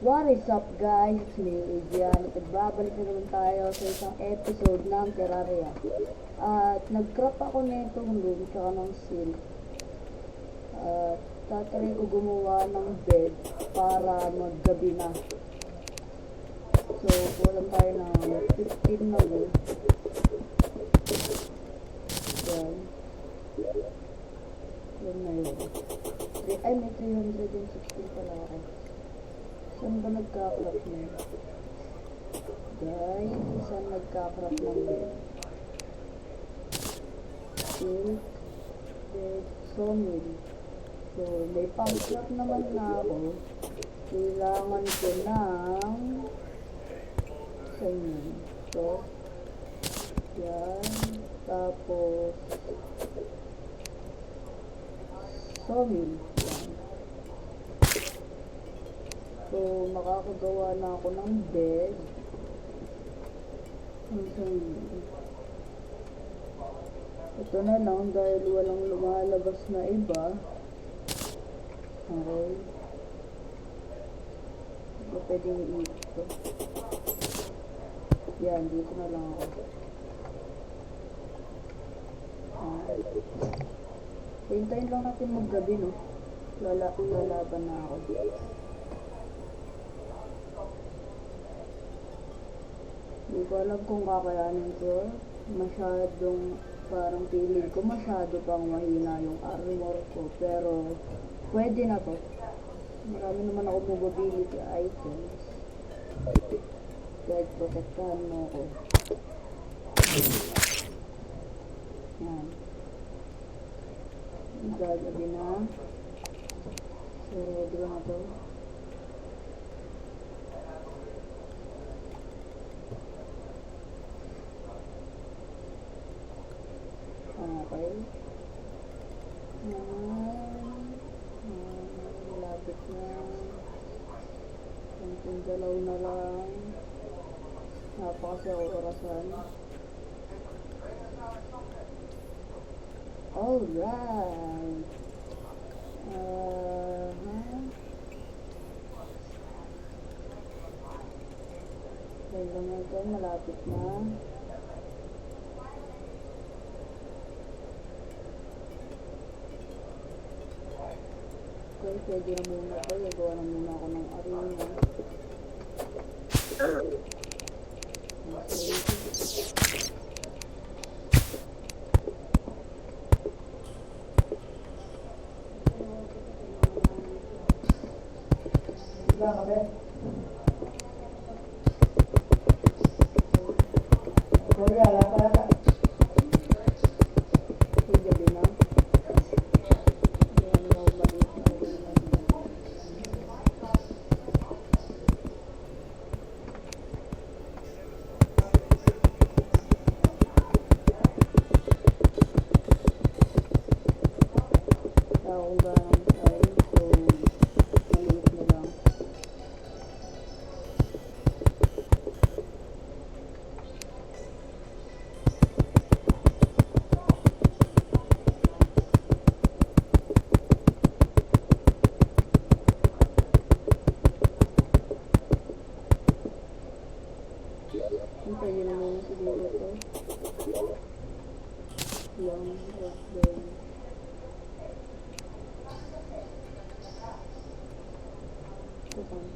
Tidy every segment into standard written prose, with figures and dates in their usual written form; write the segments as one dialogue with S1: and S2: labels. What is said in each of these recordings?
S1: What is up guys? It's me, Adrian. At nagbabalik na naman tayo sa isang episode ng Terraria. At nag-crop ako nitong room tsaka ng silk. At tatry ko gumawa ng bed para maggabi na. So, kulang tayo ng 15 na wood. Yan. Yan na yun. Ay, may 316 pala ako. Saan ba nagka-crop na yun? Guys, saan nagka-crop ng bed? Silk, bed, sawmill. So, may pang-crop naman na ako. Kailangan ko ng saan. So, yan. Tapos, sawmill. So, makakagawa na ako ng bed. Ito na lang dahil walang lumalabas na iba. Okay. Hindi ko pwedeng i-eat ito. Yan, dito na lang ako. Hintayin lang natin maggabi, no? Lalaban na ako. Hindi ko alam kung kakayanin ko. Masyadong, parang feeling ko masyado pang mahina yung armor ko. Pero, pwede na to. Marami naman ako mobility items. Kahit protektahan mo ako. Yan. Gagabi na. So, ready ba na to? Okay. Malapit na. Konting galaw na lang. Napakasi ako orasan. Alright. Kaya lang ito, malapit na. Okay, pwede na muna ito. Gagawa na muna ako ng arena. Hintayin na muna siguro ito. Long rock din. Ito pang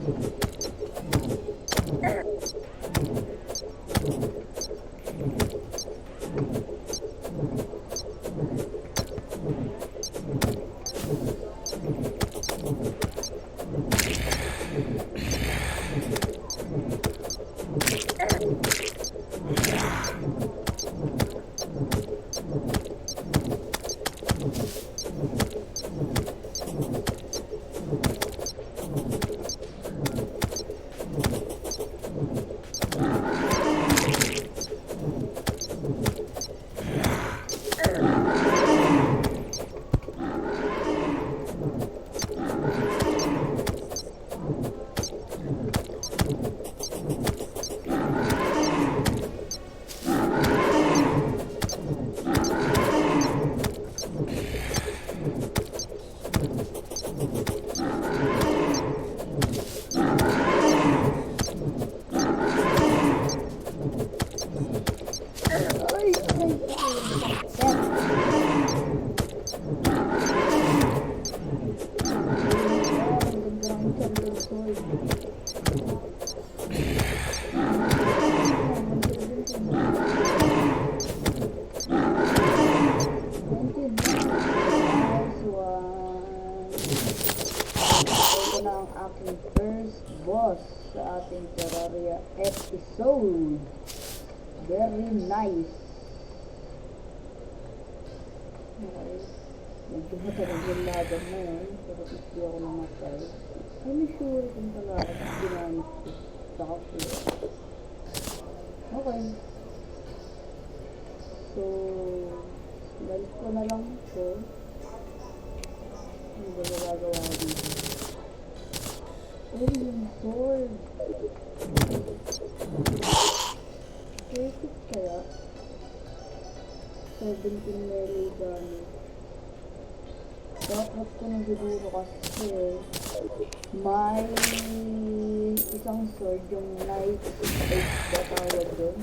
S1: Ay, ay. Ang ganda ng Thunder Sword. Nice one. Ito na ang aking first boss sa ating Terraria episode. Very nice. Okay. Medyo matagal yung laban na yun. Pero hindi ako namatay. Ano sure kung talaga ginamit ko. Saka ko. Okay. So, balik ko na lang ito. Ano ba nagagawa ko dito? Oh, yung sword. Worth it kaya? 17 melee damage. Dapat ko na siguro kasi may isang sword yung Knight Edge na tawag dun,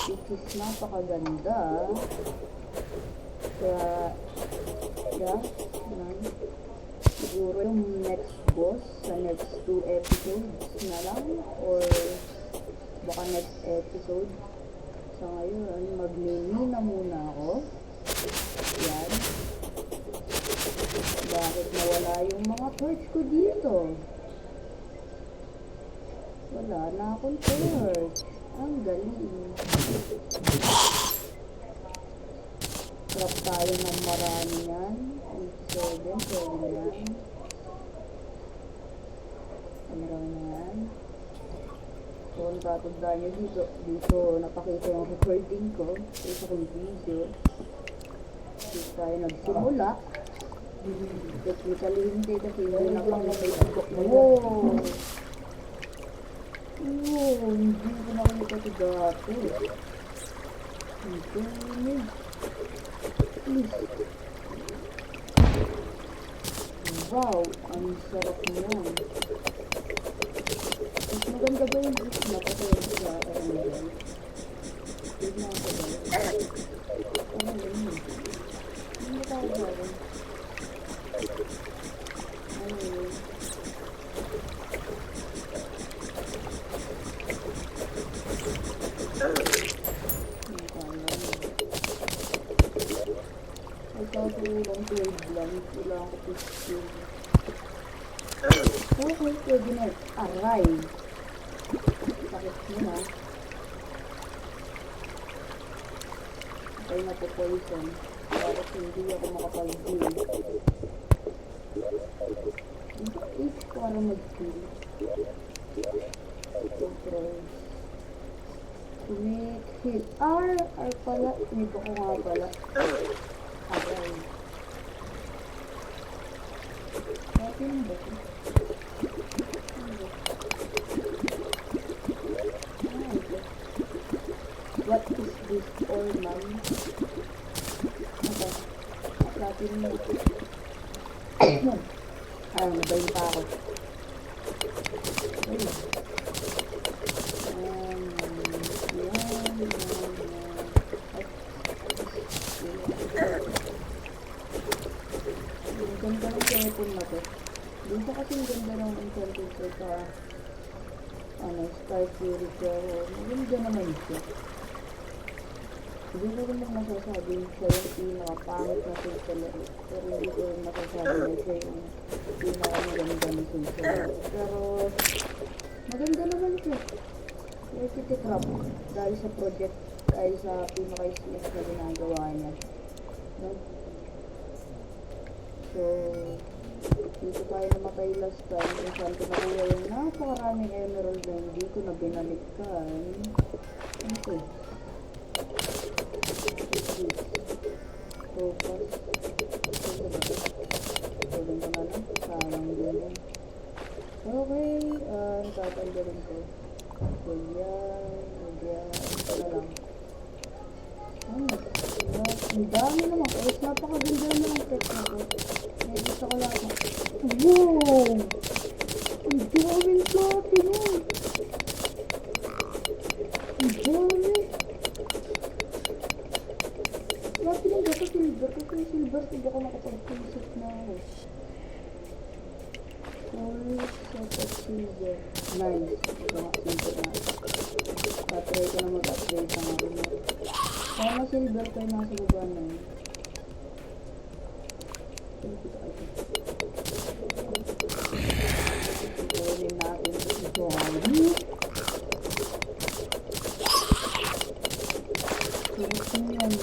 S1: which is napakaganda. Kaya yeah, siguro yung next boss sa next 2 episodes na lang, or baka next episode. Sa ngayon, magmimina muna ako. Yan. Bakit nawala yung mga torch ko dito? Wala na akong torch. Ang galing. Trap tayo ng marami yan. 7 yan. Marami na yan. So, ang tatandaan nyo dito napakita yung recording ko sa isa kong video. Dito tayo nagsimula. Technically hindi kasi hindi na kami may tugok na yun. Hindi ko nakita ito dati. Hindi. Wow, ang sarap niyan. Mas maganda ba yung gift na kasi yung sa Ramadan? Tignan ko ba? Ano yun? Ano tayo gawin? Ano yun? Ay, kaso lang 12 lang. Kailangan ko 15. Okay, pwede na. Aray! Sakit mo na. Okay na po poison. Para hindi ako makapag-heal. H para mag-heal. Control. To make heal. R pala. Nito ko nga pala. Aray. Bakit yun ba ito? What is this all man? Okay. Natin mo ito. Nabayin pa ako. Ay. Ang ganda ng telepon na to. Hindi Hindi siya kasing ganda ng enchanted sword sa Star Fury, pero maganda naman siya. Hindi ko rin masasabi siya yung pinakapangit na sword sa laro. Pero hindi ko rin masasabi na siya yung pinakamaganda na sword sa laro. Pero maganda naman siya. Kaya titikrap dahil sa project, dahil sa pinaka-islis na ginagawa niya. No? So, dito tayo namatay last time kung saan ko nakuha yung napakaraming emerald na hindi ko na binalikan. Okay. Focus. Tuloy ko na lang. Sayang din yun. Okay. Tatanggalin ko. Magyan. Ito na lang. Ang dami naman. Kahit napakaganda naman ang pet na ko. May gusto ko lang. Wow! Ang daming platinum! Ang dami! Platinum ba ito? Silver? Kasi silver, hindi ako nakapag-consist na ako. Full set of silver. Nice. Ito nga, silver na. Try ko na mag-upgrade ang ako mo. Kaya silver kayo nasa baba na yun. Ituloy natin ito. Sarap na yan.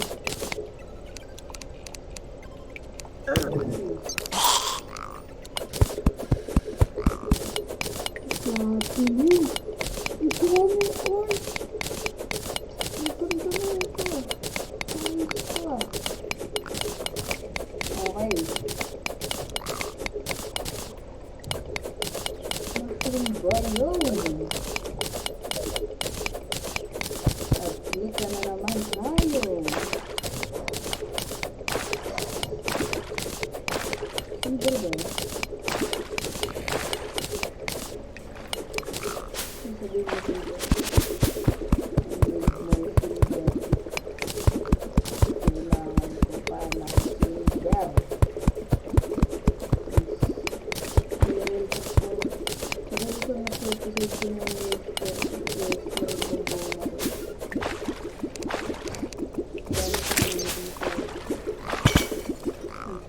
S1: At kita na naman tayo. Silver ba? Sabihin mo silver. Kailangan ko pa ng silver.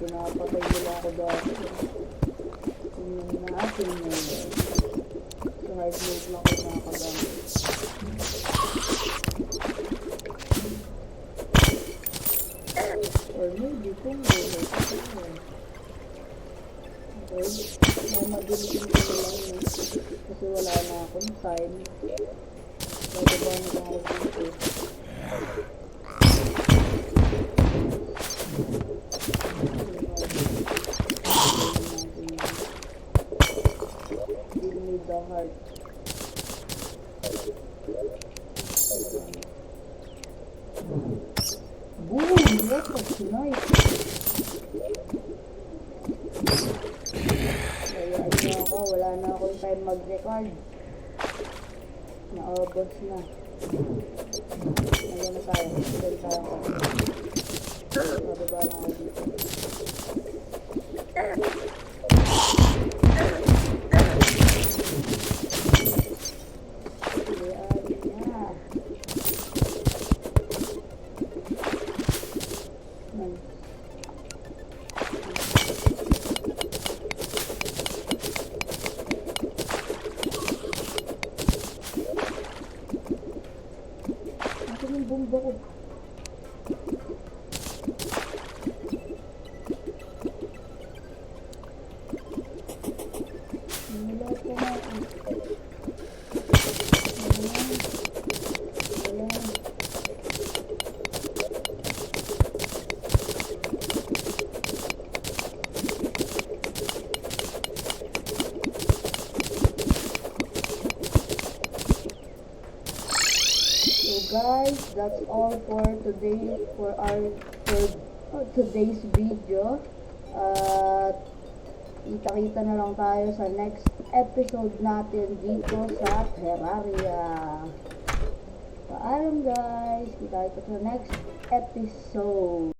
S1: Pinapatay nila ako dati. Kung natin mo sa hard mode lang ako nakagamit. Or maybe kung may okay. Magiging ko lang yun. Kasi wala na akong time. Bababa na lang ako dito. Give me the heart. Boom! That's nice. Kaya ako, wala na akong time mag-record. Naubos na. Ayan na tayo. Ayan tayo ako. Bababa lang ako dito. Yung bomba ko. Nilaw ko na ako. Guys, that's all for today for today's video. Kita-kita na lang tayo sa next episode natin dito sa Terraria. Paalam guys, kita-kita sa next episode.